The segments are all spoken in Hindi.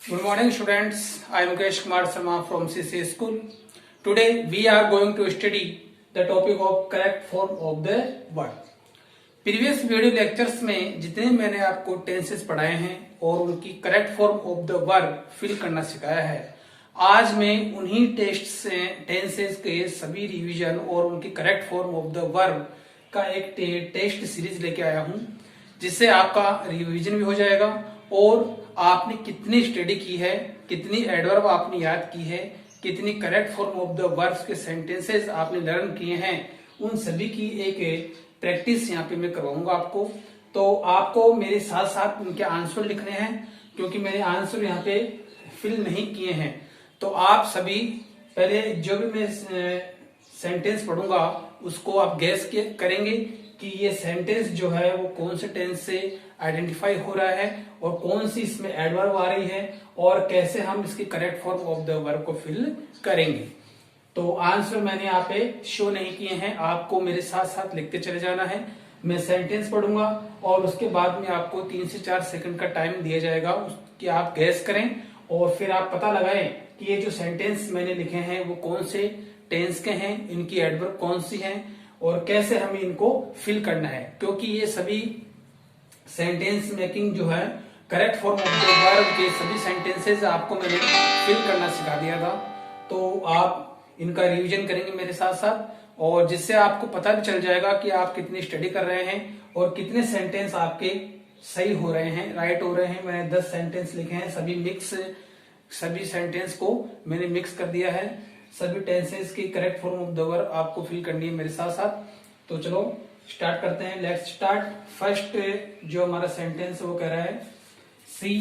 Good morning, students. I am Mukesh Kumar Sharma from CC School. Today we are going to study the topic of correct form of the word. Previous video lectures में जितने मैंने आपको टेंसेस पढ़ाए हैं और उनकी correct form of the verb fill करना सिखाया है, आज मैं उन्हीं टेंसेस के सभी रिवीजन और उनकी correct form of the verb का एक टेस्ट सीरीज लेके आया हूं, जिससे आपका रिवीजन भी हो जाएगा और आपने कितनी स्टडी की है, कितनी एडवर्ब आपने याद की है, कितनी correct form of the verbs के सेंटेंसेस आपने लर्न किए हैं, उन सभी की एक प्रैक्टिस यहाँ पे मैं करवाऊंगा आपको। तो आपको मेरे साथ साथ उनके आंसर लिखने हैं, क्योंकि मैंने आंसर यहाँ पे फिल नहीं किए हैं। तो आप सभी पहले जो भी मैं सेंटेंस पढ़ूंगा उसको आप गैस करेंगे कि ये सेंटेंस जो है वो कौन से टेंस से आइडेंटिफाई हो रहा है और कौन सी इसमें एडवर्ब आ रही है और कैसे हम इसकी correct form of the verb को फिल करेंगे। तो आंसर मैंने यहाँ पे शो नहीं किए हैं, आपको मेरे साथ साथ लिखते चले जाना है। मैं सेंटेंस पढ़ूंगा और उसके बाद में आपको 3 से 4 सेकंड का टाइम दिया जाएगा कि आप गैस करें और फिर आप पता लगाएं कि ये जो सेंटेंस मैंने लिखे हैं वो कौन से टेंस के हैं, इनकी एडवर्ब कौन सी है और कैसे हमें इनको फिल करना है। क्योंकि ये सभी सेंटेंस मेकिंग जो है correct form of the verb के सभी सेंटेंसेस आपको मैंने फिल करना सिखा दिया था। तो आप इनका रिवीजन करेंगे मेरे साथ साथ और जिससे आपको पता भी चल जाएगा कि आप कितनी स्टडी कर रहे हैं और कितने सेंटेंस आपके सही हो रहे हैं, राइट हो रहे हैं। मैंने 10 सेंटेंस लिखे हैं, सभी सेंटेंस को मैंने मिक्स कर दिया है। सभी टेंसेस की correct form of the verb आपको फिल करनी है मेरे साथ साथ। तो चलो स्टार्ट करते हैं, लेट्स स्टार्ट। फर्स्ट जो हमारा सेंटेंस है वो कह रहा है she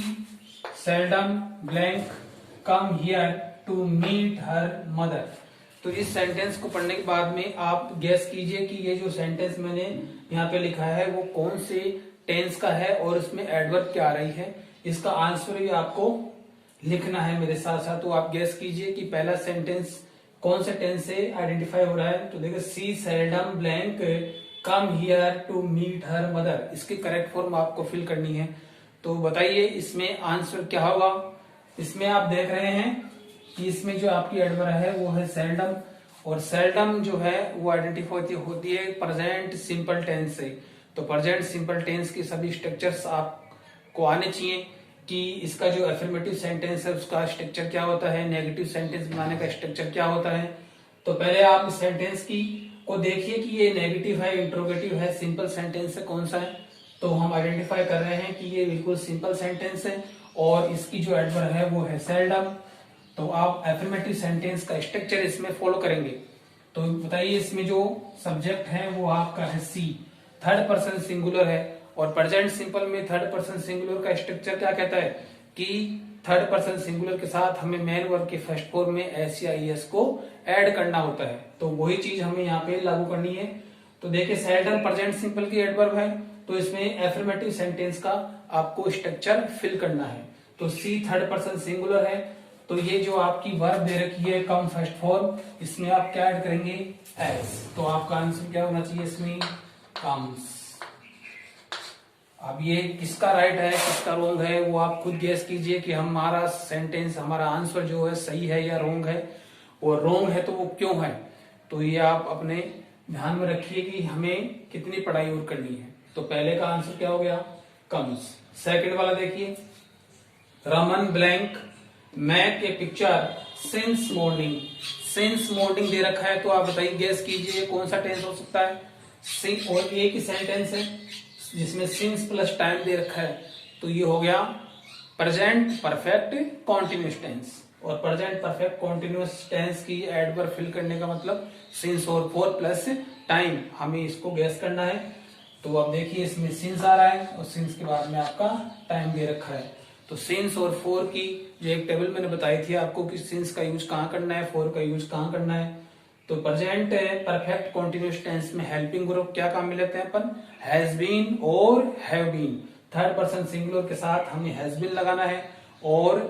seldom blank come here to meet her mother. तो इस सेंटेंस को पढ़ने के बाद में आप गैस कीजिए कि ये जो सेंटेंस मैंने यहाँ पे लिखा है वो कौन से टेंस का है और इसमें एडवर्ब क्या आ रही है। इसका आंसर भी आपको लिखना है मेरे साथ साथ। तो आप गैस कीजिए कि पहला सेंटेंस कौन से टेंस से आइडेंटिफाई हो रहा है। तो देखिए she seldom blank come here to meet her mother, इसकी करेक्ट फॉर्म आपको फिल करनी है। तो बताइए इसमें आंसर क्या होगा। इसमें आप देख रहे हैं कि इसमें जो आपकी एडवर्ब है वो है सेल्डम, और सेल्डम जो है वो आइडेंटिफाई होती है प्रेजेंट सिंपल टेंस से। तो प्रेजेंट सिंपल टेंस की सभी स्ट्रक्चर्स आपको आने चाहिए कि इसका जो अफर्मेटिव सेंटेंस है उसका स्ट्रक्चर क्या होता है, नेगेटिव सेंटेंस बनाने का स्ट्रक्चर क्या होता है। तो पहले आप इस सेंटेंस को देखिए कि ये नेगेटिव है, इंट्रोगेटिव है, सिंपल सेंटेंस है, कौन सा है। तो हम आइडेंटिफाई कर रहे हैं कि ये बिल्कुल सिंपल सेंटेंस है और इसकी जो एडवर्ब है वो है सेल्डम। तो आप अफर्मेटिव सेंटेंस का स्ट्रक्चर इसमें फॉलो करेंगे। तो बताइए इसमें जो सब्जेक्ट है वो आपका है सी, थर्ड पर्सन सिंगुलर है और प्रेजेंट सिंपल में थर्ड पर्सन सिंगुलर का स्ट्रक्चर क्या कहता है कि थर्ड पर्सन सिंगुलर के साथ हमें मेन वर्ब के फर्स्ट फॉर्म में एस या ई एस को ऐड करना होता है। तो वही चीज हमें यहाँ पे लागू करनी है। तो देखिए सेल्डम प्रेजेंट सिंपल की एडवर्ब है, तो इसमें अफर्मेटिव सेंटेंस का आपको स्ट्रक्चर फिल करना है। तो सी थर्ड पर्सन सिंगुलर है, तो ये जो आपकी वर्ब दे रखी है कम फर्स्ट फॉर्म, इसमें आप क्या ऐड करेंगे एस। तो आपका आंसर क्या होना चाहिए इसमें कम्स। अब ये किसका राइट है किसका रोंग है वो आप खुद गेस कीजिए कि हमारा सेंटेंस हमारा आंसर जो है सही है या रोंग है, और रोंग है तो वो क्यों है। तो ये आप अपने ध्यान में रखिए कि हमें कितनी पढ़ाई और करनी है। तो पहले का आंसर क्या हो गया कम्स। सेकंड वाला देखिए Raman blank make a picture since morning. Since morning दे रखा है, तो आप बताइए गैस कीजिए कौन सा टेंस हो सकता है। सिंस और एक ही सेंटेंस है जिसमें सिंस प्लस टाइम दे रखा है, तो ये हो गया प्रेजेंट परफेक्ट कॉन्टिन्यूस टेंस। और प्रेजेंट परफेक्ट कॉन्टिन्यूस टेंस की एडवर्ब फिल करने का मतलब सिंस और फोर प्लस टाइम, हमें इसको गैस करना है। तो अब देखिए इसमें सिंस आ रहा है और सिंस के बाद में आपका टाइम दे रखा है। तो सिंस और फोर की जो एक टेबल मैंने बताई थी आपको कि सिंस का यूज कहाँ करना है, फोर का यूज कहाँ करना है। तो प्रेजेंट परफेक्ट कॉन्टिन्यूस टेंस में हेल्पिंग ग्रुप क्या काम में लेते हैं अपन, हैज बीन और have been. Third person singular के साथ हमें हैज बीन लगाना है और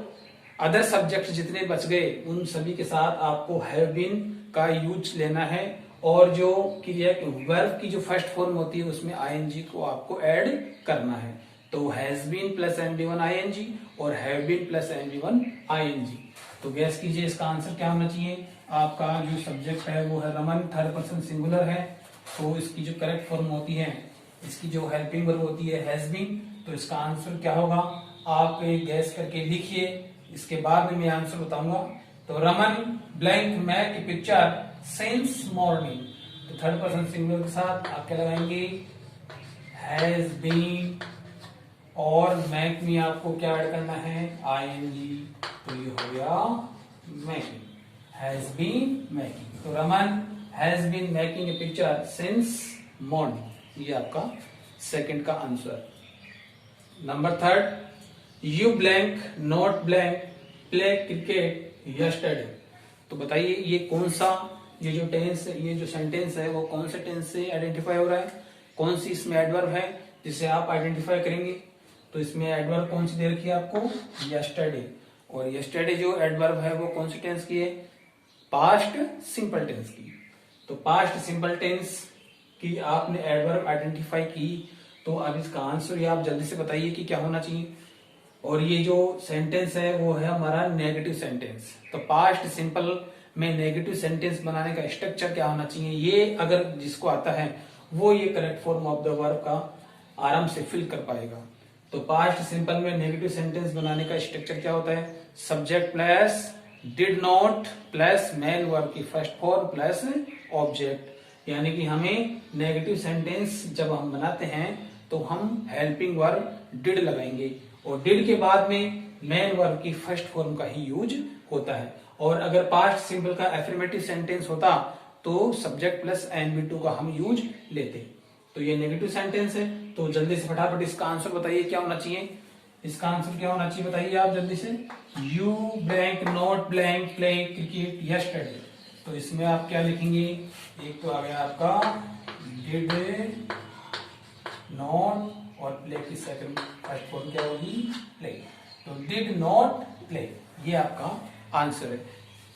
अदर सब्जेक्ट जितने बच गए उन सभी के साथ आपको हैव बीन का यूज लेना है। और जो क्रिया वर्ब की जो फर्स्ट फॉर्म होती है उसमें आईएनजी को आपको ऐड करना है। तो has has been plus MB1 ING और have been plus MB1 ING। तो गैस कीजिए इसका आंसर क्या होना चाहिए। आपका जो सब्जेक्ट है वो है रमन, थर्ड पर्सन सिंगुलर है, तो इसकी जो करेक्ट फॉर्म होती है, इसकी जो हेल्पिंग वर्ब होती है हैज बीन। तो इसका आंसर क्या होगा आप गैस करके लिखिए, इसके बाद में मैं आंसर बताऊंगा। तो Raman blank make picture since morning. तो थर्ड पर्सन सिंगुलर के साथ आप क्या लगाएंगे, हैज बीन, और मैक में आपको क्या ऐड करना है, ING। तो ये हो गया मैकिंग, हैज बीन मैकिंग। तो Raman has been making a picture since morning, ये आपका सेकंड का answer. Number third, you blank not blank play cricket yesterday. तो बताइए ये कौन सा, ये जो टेंस, ये जो सेंटेंस है वो कौन से टेंस से आइडेंटिफाई हो रहा है, कौन सी इसमें एडवर्ब है जिसे आप आइडेंटिफाई करेंगे। तो इसमें एडवर्ब कौन सी दे रखी है आपको, यस्टरडे। और यस्टरडे जो एडवर्ब है वो कौन सी टेंस की है, पास्ट सिंपल टेंस की। तो पास्ट सिंपल टेंस की आपने एडवर्ब आइडेंटिफाई की, तो अब इसका आंसर ये आप जल्दी से बताइए कि क्या होना चाहिए। और ये जो सेंटेंस है वो है हमारा नेगेटिव सेंटेंस। तो पास्ट सिंपल में नेगेटिव सेंटेंस बनाने का स्ट्रक्चर क्या होना चाहिए, ये अगर जिसको आता है वो ये correct form of the verb का आराम से फिल कर पाएगा। तो पास्ट सिंपल में नेगेटिव सेंटेंस बनाने का स्ट्रक्चर क्या होता है, subject plus did not plus main verb की फर्स्ट फॉर्म प्लस ऑब्जेक्ट। यानी कि हमें नेगेटिव सेंटेंस जब हम बनाते हैं तो हम हेल्पिंग वर्ब डिड लगाएंगे, और डिड के बाद में मेन वर्ब की फर्स्ट फॉर्म का ही यूज होता है। और अगर पास्ट सिंपल का एफर्मेटिव सेंटेंस होता तो सब्जेक्ट प्लस NB2 का हम यूज लेते। तो ये नेगेटिव सेंटेंस है, तो जल्दी से फटाफट इसका आंसर बताइए क्या होना चाहिए। इसका आंसर क्या होना चाहिए बताइए आप जल्दी से। You blank not blank play cricket yesterday. तो इसमें आप क्या लिखेंगे, एक तो आ गया आपका डिड नॉट, और प्ले की सेकंड फर्स्ट फॉर्म क्या होगी, प्ले। तो डिड नॉट प्ले, ये आपका आंसर है।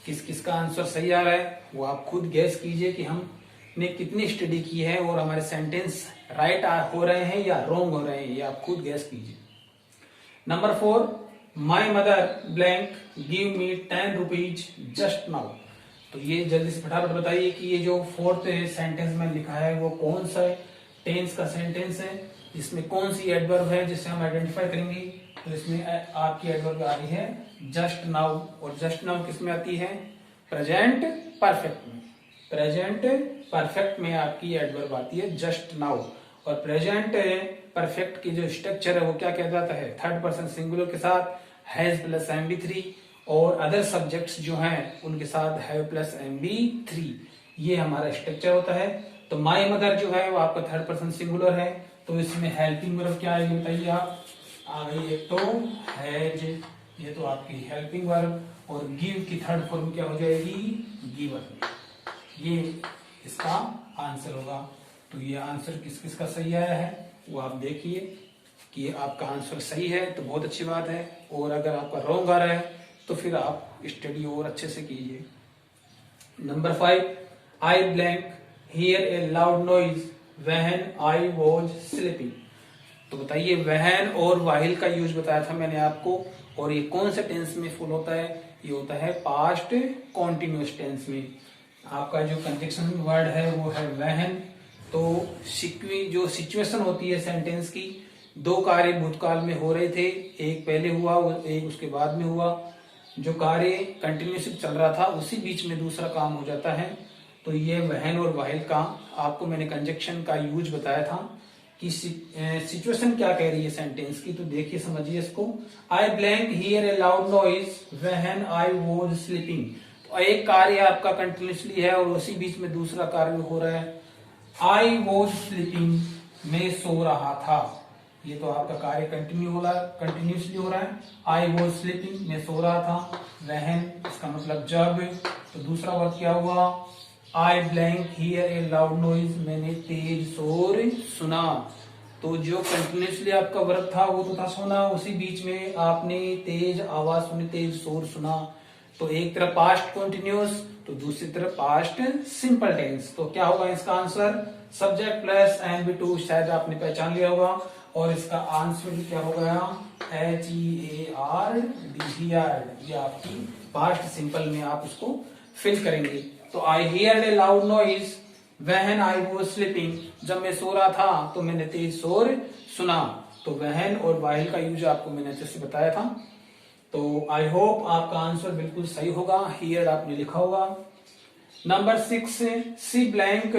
किस किस का आंसर सही आ रहा है वो आप खुद गैस कीजिए कि हमने कितनी स्टडी की है और हमारे सेंटेंस राइट हो रहे हैं या रॉन्ग हो रहे हैं, ये आप खुद गैस कीजिए। Number 4, my mother blank give me 10 rupees just now. तो ये जल्दी से फटाफट बताइए कि ये जो फोर्थ सेंटेंस में लिखा है वो कौन सा टेंस का सेंटेंस है, इसमें कौन सी एडवर्ब है जिससे हम आइडेंटिफाई करेंगे। तो इसमें आपकी एडवर्ब आ रही है जस्ट नाउ, और जस्ट नाउ किस में आती है, प्रेजेंट परफेक्ट में। प्रेजेंट परफेक्ट में आपकी एडवर्ब आती है जस्ट नाउ। और प्रेजेंट परफेक्ट की जो स्ट्रक्चर है वो क्या कह जाता है, थर्ड पर्सन सिंगुलर के साथ हैज प्लस MB3, और अदर सब्जेक्ट्स जो हैं उनके साथ हैव प्लस MB3, ये हमारा स्ट्रक्चर होता है। तो माई मदर जो है वो आपका थर्ड पर्सन सिंगुलर है, तो इसमें हेल्पिंग वर्ब क्या आएगी बताइए आप। आ गई एक तो हैज, ये तो आपकी हेल्पिंग वर्ब, और गिव की थर्ड फॉर्म क्या हो जाएगी, गिवन। ये इसका आंसर होगा। तो ये आंसर किस किस का सही आया है वो आप देखिए कि आपका आंसर सही है तो बहुत अच्छी बात है, और अगर आपका रॉन्ग आ रहा है तो फिर आप स्टडी और अच्छे से कीजिए। Number 5, I blank here A loud noise when I was sleeping. तो बताइए व्हेन और व्हाइल का यूज बताया था मैंने आपको, और ये कौन से टेंस में फुल होता है, ये होता है पास्ट कॉन्टिन्यूअस टेंस में। आपका जो कंजक्शन वर्ड है वो है व्हेन। तो जो सिचुएशन होती है सेंटेंस की, दो कार्य भूतकाल में हो रहे थे, एक पहले हुआ एक उसके बाद में हुआ। जो कार्य कंटिन्यूसली चल रहा था उसी बीच में दूसरा काम हो जाता है। तो ये व्हेन और व्हाइल का आपको मैंने कंजक्शन का यूज बताया था कि सिचुएशन क्या कह रही है सेंटेंस की। तो देखिए समझिए इसको, आई blank here A loud noise when I was sleeping. तो एक कार्य आपका कंटिन्यूसली है और उसी बीच में दूसरा कार्य हो रहा है। आई वॉज स्लीपिंग, मैं सो रहा था, ये तो आपका कार्य कंटिन्यूसली हो रहा है। आई वॉज स्लीपिंग, मैं सो रहा था। व्हेन इसका मतलब जब। तो दूसरा वर्ड क्या हुआ, आई blank here A loud noise, मैंने तेज शोर सुना। तो जो कंटिन्यूसली आपका वर्ब था वो तो था सोना, उसी बीच में आपने तेज आवाज सुनी, तेज शोर सुना। तो एक तरफ पास्ट कॉन्टिन्यूस तो दूसरी तरफ पास्ट सिंपल टेंस। तो क्या होगा इसका आंसर, सब्जेक्ट प्लस NB2, शायद आपने पहचान लिया होगा। और इसका आंसर क्या हो गया HEARD। ये आपकी पास्ट सिंपल में आप उसको फिल करेंगे। तो आई heard A loud noise when I was sleeping, जब मैं सो रहा था तो मैंने तेज शोर सुना। तो व्हेन और व्हाइल का यूज आपको मैंने अच्छे से बताया था। तो आई होप आपका आंसर बिल्कुल सही होगा। हियर आपने लिखा होगा। Number 6, she blank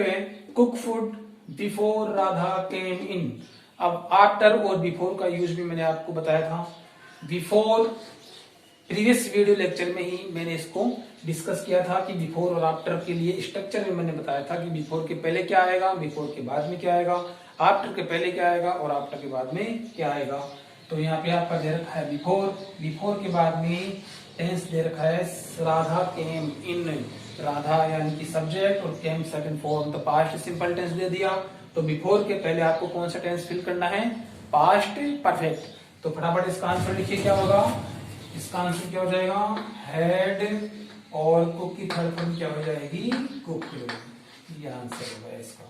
cook food before Radha came in. अब आफ्टर और बिफोर का यूज भी मैंने आपको बताया था। बिफोर प्रीवियस वीडियो लेक्चर में ही मैंने इसको डिस्कस किया था कि बिफोर और आफ्टर के लिए स्ट्रक्चर में मैंने बताया था कि बिफोर के पहले क्या आएगा, बिफोर के बाद में क्या आएगा, आफ्टर के पहले क्या आएगा और आफ्टर के बाद में क्या आएगा। तो यहाँ पे आपका दे रखा है बिफोर, बिफोर के बाद में टेंस दे रखा है राधा केम इन, राधा यानी कि सब्जेक्ट और केम सेकंड फॉर्म, तो पास्ट सिंपल टेंस दे दिया। तो बिफोर के पहले आपको कौन सा टेंस फिल करना है, पास्ट परफेक्ट। तो फटाफट इसका आंसर लिखिए क्या होगा। इसका आंसर क्या हो जाएगा हैड, और कुक की थर्ड फॉर्म क्या हो जाएगी कुक्ड। ये आंसर होगा इसका।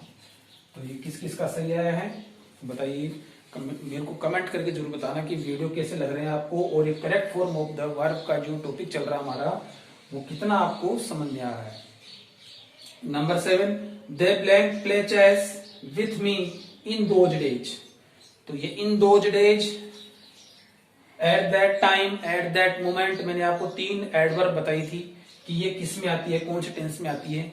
तो ये किस किस का सही आया है बताइए, मेरे को कमेंट करके जरूर बताना कि वीडियो कैसे लग रहे हैं आपको, और ये correct form of the verb का जो टॉपिक चल रहा है हमारा वो कितना आपको समझ में आ रहा है। Number 7, they blank play chess with me in those days. तो ये in those days, at that time, at that moment, मैंने आपको 3 एडवर्ब बताई थी कि ये किस में आती है, कौन से टेंस में आती है।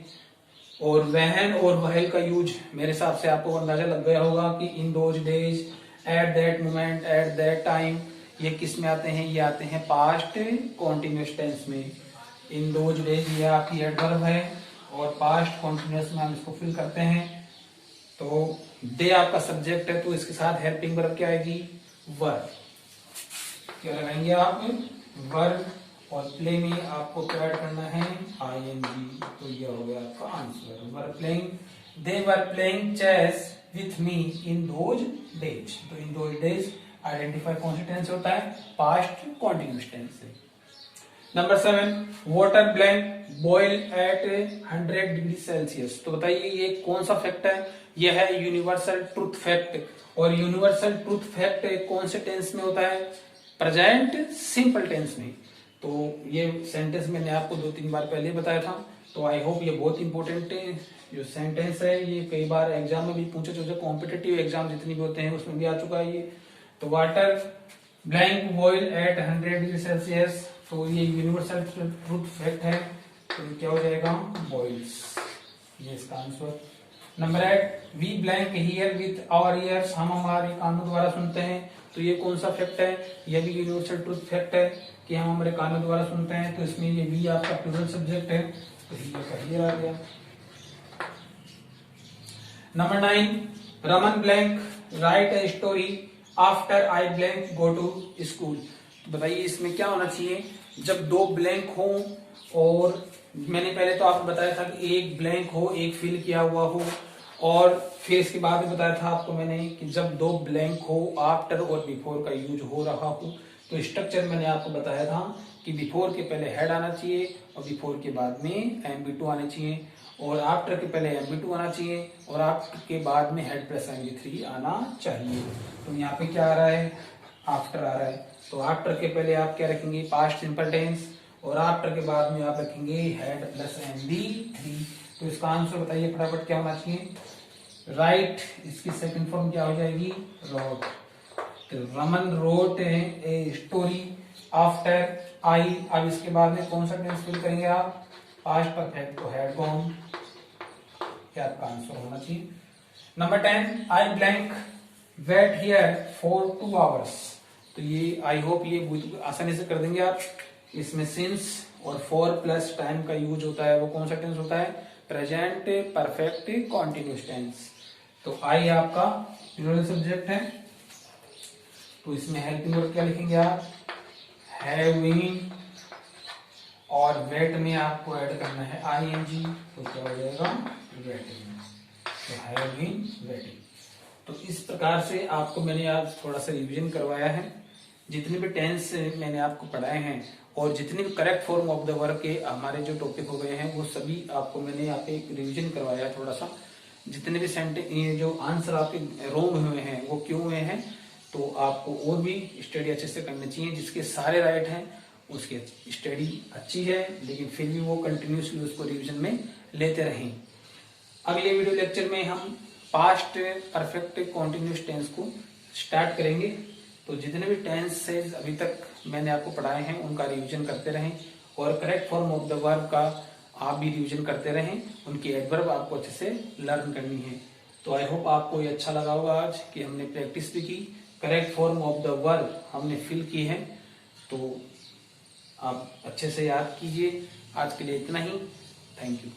और वहन और वहल का यूज मेरे हिसाब से आपको अंदाजा लग गया होगा कि इन those days, at that moment, eight that time, ये किस में आते हैं, ये आते हैं पास्ट कॉन्टिन्यूस टेंस में। इन दोज डेज ये आपकी एडवर्ब है और पास्ट कॉन्टिन्यूस में हम इसको फिल करते हैं। तो दे आपका सब्जेक्ट है तो इसके साथ हेल्पिंग वर्ब क्या आएगी वर्ब। क्या लगाएंगे आप वर्ब, और प्ले में आपको क्या ऐड करना है ING। तो ये हो गया आपका answer. Were playing, they were playing chess with me in those days. तो इन दोज डेज आइडेंटिफाई कौन सी टेंस होता है, पास्ट कॉन्टिन्यूस टेंस से। Number 7, water blank boil at 100 degree Celsius. तो बताइए ये कौन सा फैक्ट है, यह है यूनिवर्सल ट्रूथ फैक्ट। और यूनिवर्सल ट्रूथ फैक्ट कौन से टेंस में होता है, प्रेजेंट सिंपल टेंस में। तो ये सेंटेंस मैंने आपको 2-3 बार पहले बताया था। तो आई होप ये बहुत इंपॉर्टेंट जो सेंटेंस है, ये कई बार एग्जाम में भी पूछे जो कॉम्पिटेटिव एग्जाम जितने भी होते हैं उसमें भी आ चुका है ये। तो water blank boil at 100 degree Celsius, तो ये यूनिवर्सल ट्रूथ फैक्ट है। तो ये क्या हो जाएगा बॉइल्स, ये इसका answer. Number 8, we blank hear with our ears, हम हमारे कानों द्वारा सुनते हैं। तो ये कौन सा फैक्ट है, यह भी यूनिवर्सल ट्रूथ फैक्ट है कि हम हमारे कानों द्वारा सुनते हैं। तो इसमें ये वी आपका प्लूरल सब्जेक्ट है, तो ये आ गया। Number 9, Raman blank write a story after I blank go to school. तो बताइए इसमें क्या होना चाहिए, जब 2 ब्लैंक हो, और मैंने पहले तो आपको बताया था कि एक ब्लैंक हो, एक फिल किया हुआ हो, और फिर इसके बाद में बताया था आपको मैंने कि जब 2 ब्लैंक हो, आफ्टर और बिफोर का यूज हो रहा हो। तो स्ट्रक्चर मैंने आपको बताया था कि बिफोर के पहले हेड आना चाहिए और बिफोर के बाद में MB2 आने चाहिए, और आफ्टर के पहले MB2 आना चाहिए और आफ्टर के बाद में हेड प्लस MB3 आना चाहिए। तो यहाँ पे क्या आ रहा है, आफ्टर आ रहा है। तो आफ्टर के पहले आप क्या रखेंगे, पास्ट सिंपल टेंस, और आफ्टर के बाद में आप रखेंगे हेड प्लस MB3। तो इसका आंसर बताइए फटाफट क्या होना चाहिए, राइट। इसकी सेकंड फॉर्म क्या हो जाएगी रोट। तो Raman wrote a story after आई। अब इसके बाद में कौन सा टेंस फिल करेंगे आप, पास्ट परफेक्ट, तो हैड गॉन, क्या आपका आंसर होना चाहिए। Number 10, I blank wait here for 2 hours. तो ये आई होप ये बहुत आसानी से कर देंगे आप। इसमें सिंस और फॉर प्लस टाइम का यूज होता है, वो कौन सा टेंस होता है, प्रेजेंट परफेक्ट कॉन्टिन्यूस टेंस। तो आई आपका प्लूरल सब्जेक्ट है, तो इसमें हेल्पिंग वर्ब क्या लिखेंगे आप, हैविंग, और वेट में आपको ऐड करना है ING। तो क्या हो जाएगा वेटिंग, तो हैविंग वेटिंग। तो इस प्रकार से आपको मैंने आज थोड़ा सा रिवीजन करवाया है। जितने भी टेंस मैंने आपको पढ़ाए हैं और जितने भी correct form of the verb के हमारे जो टॉपिक हो गए हैं वो सभी आपको मैंने यहाँ पे रिवीजन करवाया है थोड़ा सा। जितने भी सेंटेंस जो आंसर आपके रॉन्ग हुए हैं वो क्यों हुए हैं, तो आपको और भी स्टडी अच्छे से करनी चाहिए। जिसके सारे राइट हैं उसकी स्टडी अच्छी है, लेकिन फिर भी वो कंटिन्यूसली उसको रिवीजन में लेते रहें। अगले वीडियो लेक्चर में हम पास्ट परफेक्ट कॉन्टिन्यूस टेंस को स्टार्ट करेंगे। तो जितने भी टेंसेज अभी तक मैंने आपको पढ़ाए हैं उनका रिवीजन करते रहें, और correct form of the verb का आप भी रिवीजन करते रहें। उनकी एडवर्ब आपको अच्छे से लर्न करनी है। तो आई होप आपको ये अच्छा लगा होगा आज कि हमने प्रैक्टिस भी की, correct form of the verb हमने फिल की है। तो आप अच्छे से याद कीजिए। आज के लिए इतना ही। Thank you.